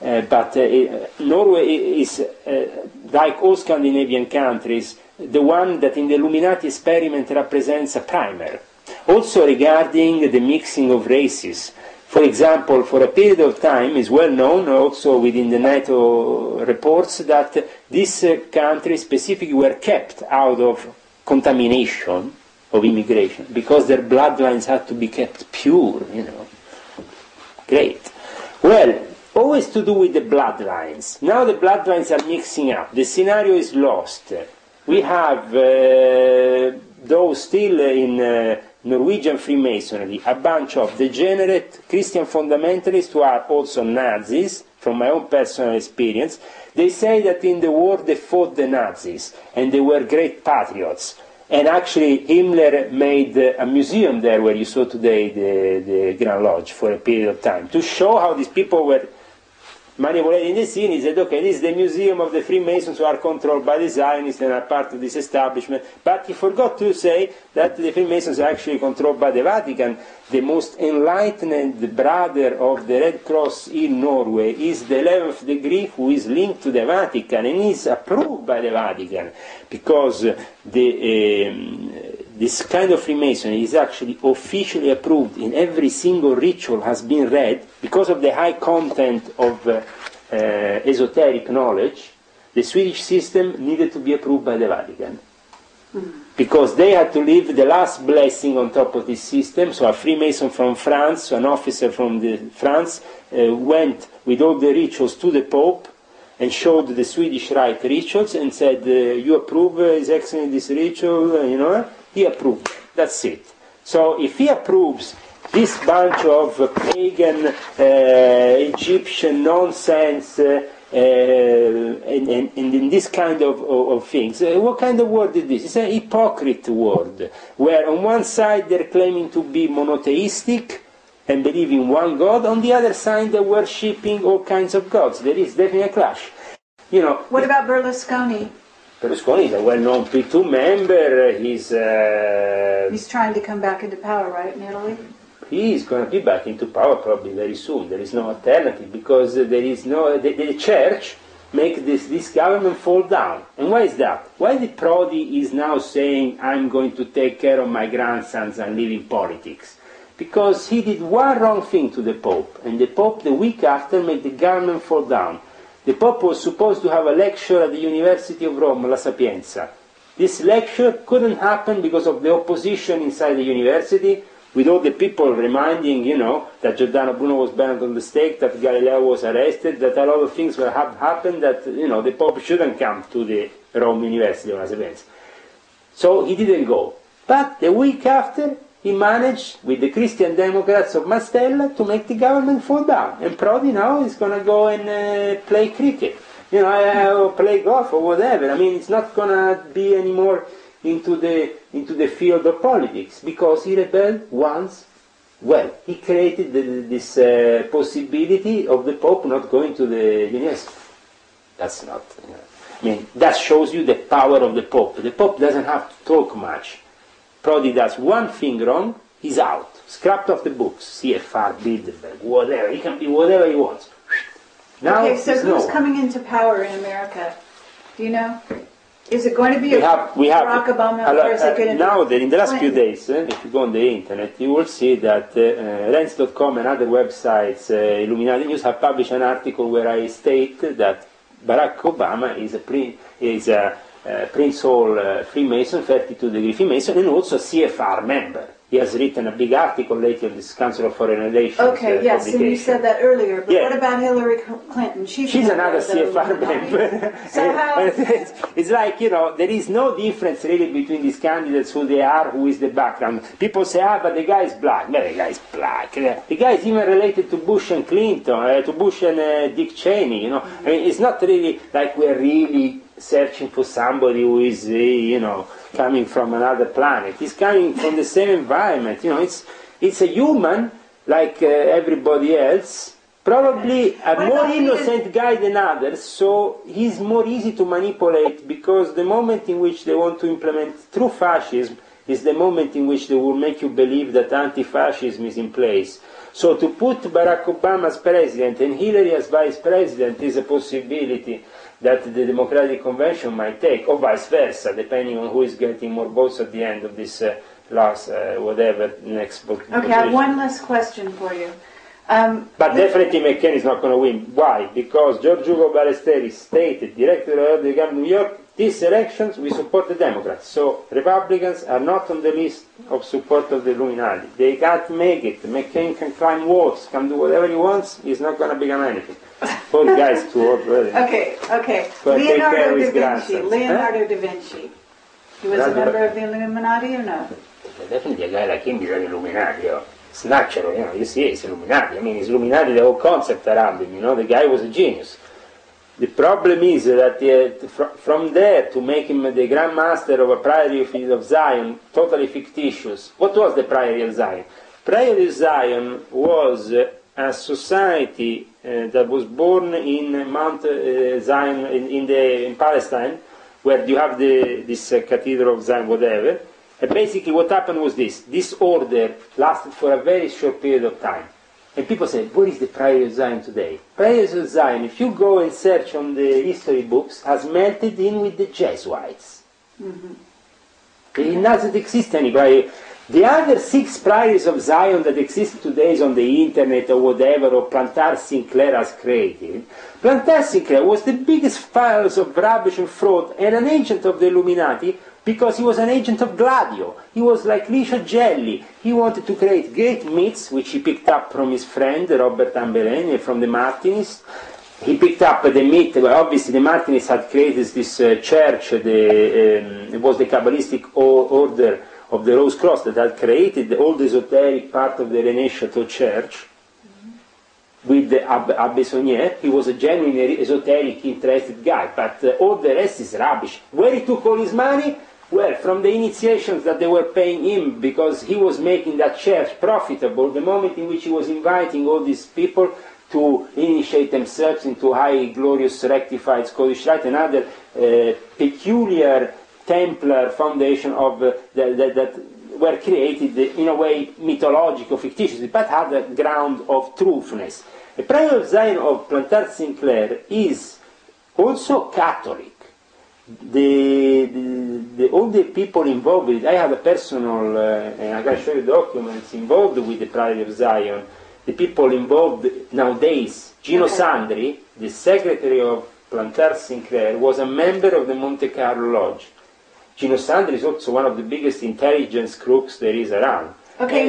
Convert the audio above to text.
but Norway is, like all Scandinavian countries, the one that in the Illuminati experiment represents a primer. Also regarding the mixing of races. For example, for a period of time, is well known also within the NATO reports that these countries specifically were kept out of contamination of immigration because their bloodlines had to be kept pure, you know. Great. Well, always to do with the bloodlines. Now the bloodlines are mixing up. The scenario is lost. We have those still in Norwegian Freemasonry, a bunch of degenerate Christian fundamentalists who are also Nazis, from my own personal experience. They say that in the war they fought the Nazis and they were great patriots. And actually Himmler made a museum there where you saw today the Grand Lodge for a period of time to show how these people were manipulating the scene. He said, okay, this is the museum of the Freemasons who are controlled by the Zionists and are part of this establishment. But he forgot to say that the Freemasons are actually controlled by the Vatican. The most enlightened brother of the Red Cross in Norway is the 11th degree, who is linked to the Vatican and is approved by the Vatican, because this kind of Freemasonry is actually officially approved in every single ritual has been read. Because of the high content of esoteric knowledge, the Swedish system needed to be approved by the Vatican. Because they had to leave the last blessing on top of this system. So a Freemason from France, so an officer from France, went with all the rituals to the Pope and showed the Swedish Rite rituals and said, you approve, His Excellency, this ritual, you know? He approved. That's it. So if he approves this bunch of pagan Egyptian nonsense and in this kind of things, what kind of word is this? It's a hypocrite word, where on one side they're claiming to be monotheistic and believe in one God, on the other side they're worshipping all kinds of gods. There is definitely a clash. You know. What about Berlusconi? Berlusconi is a well-known P2 member. He's trying to come back into power, right, in Italy? He's going to be back into power probably very soon. There is no alternative, because there is no... The church make this government fall down. And why is that? Why the Prodi is now saying, I'm going to take care of my grandsons and leave in politics? Because he did one wrong thing to the Pope, and the Pope the week after made the government fall down. The Pope was supposed to have a lecture at the University of Rome, La Sapienza. This lecture couldn't happen because of the opposition inside the university, with all the people reminding, you know, that Giordano Bruno was burned on the stake, that Galileo was arrested, that a lot of things will have happened, that, you know, the Pope shouldn't come to the Rome University of La Sapienza. So he didn't go. But the week after, he managed, with the Christian Democrats of Mastella, to make the government fall down. And Prodi now is going to go and play cricket. You know, or play golf or whatever. I mean, it's not going to be anymore into the field of politics, because he rebelled once. Well, he created this possibility of the Pope not going to the university. That's not... You know, I mean, that shows you the power of the Pope. The Pope doesn't have to talk much. Prodi does one thing wrong, he's out. Scrapped off the books. CFR, Bilderberg, whatever. He can be whatever he wants. Now, okay, so who's coming into power in America? Do you know? Is it going to be Barack Obama, or is it going to be now, in the last Clinton? few days, if you go on the internet, you will see that Renz.com and other websites, Illuminati News, have published an article where I state that Barack Obama is a Prince Hall Freemason, 32-degree Freemason, and also a CFR member. He has written a big article lately on this Council of Foreign Relations. Okay, yes, and you said that earlier, but yeah. What about Hillary Clinton? She's another CFR member. So how... It's like, you know, there is no difference really between these candidates, who they are, who is the background. People say, but the guy is black. No, the guy is black. The guy is even related to Bush and Clinton, to Bush and Dick Cheney, you know. I mean, it's not really like we're really searching for somebody who is, you know, coming from another planet. He's coming from the same environment. You know, it's a human like everybody else, probably a more innocent guy than others, so he's more easy to manipulate, because the moment in which they want to implement true fascism, is the moment in which they will make you believe that anti-fascism is in place. So to put Barack Obama as president and Hillary as vice president is a possibility that the Democratic Convention might take, or vice versa, depending on who is getting more votes at the end of this whatever next vote. Okay, I have one last question for you. But definitely McCain is not going to win. Why? Because George Hugo Ballesteros stated, director of the government of New York, these elections we support the Democrats. So Republicans are not on the list of support of the Illuminati. They can't make it. McCain can climb walls, can do whatever he wants. He's not going to become anything. Poor guy's too old already. Okay. Leonardo da Vinci. He was a member of the Illuminati or no? Definitely a guy like him is an Illuminati. It's natural, you see, he's Illuminati. I mean, he's Illuminati, the whole concept around him, the guy was a genius. The problem is that from there to make him the Grand Master of a Priory of Zion, totally fictitious. What was the Priory of Zion? Priory of Zion was a society that was born in Mount Zion, in Palestine, where you have this Cathedral of Zion, whatever. And basically what happened was this order lasted for a very short period of time. And people say, where is the Priory of Zion today? Priory of Zion, if you go and search on the history books, has melted in with the Jesuits. Mm-hmm. It doesn't exist any priory. The other 6 priories of Zion that exist today is on the internet or whatever, or Plantar Sinclair has created. Plantar Sinclair was the biggest files of rubbish and fraud and an agent of the Illuminati, because he was an agent of Gladio. He was like Licio Gelli. He wanted to create great myths, which he picked up from his friend Robert Ambeleni, from the Martinists. He picked up the myth, obviously the Martinists had created this church, it was the Kabbalistic order of the Rose Cross that had created all the esoteric part of the René Chateau Church with the Abbé Saunier. He was a genuine esoteric interested guy, but all the rest is rubbish. Where he took all his money? Well, from the initiations that they were paying him, because he was making that church profitable, the moment in which he was inviting all these people to initiate themselves into high, glorious, rectified Scottish Rite and other peculiar Templar foundation of that were created in a way mythological, fictitious, but had a ground of truthness. The Priory of Zion of Plantar Sinclair is also Catholic. All the people involved with it, I have a personal, and I can show you documents involved with the Priory of Zion. The people involved nowadays, Gino Sandri, the secretary of Plantar Sinclair, was a member of the Monte Carlo Lodge. Gino Sandri is also one of the biggest intelligence crooks there is around. Okay,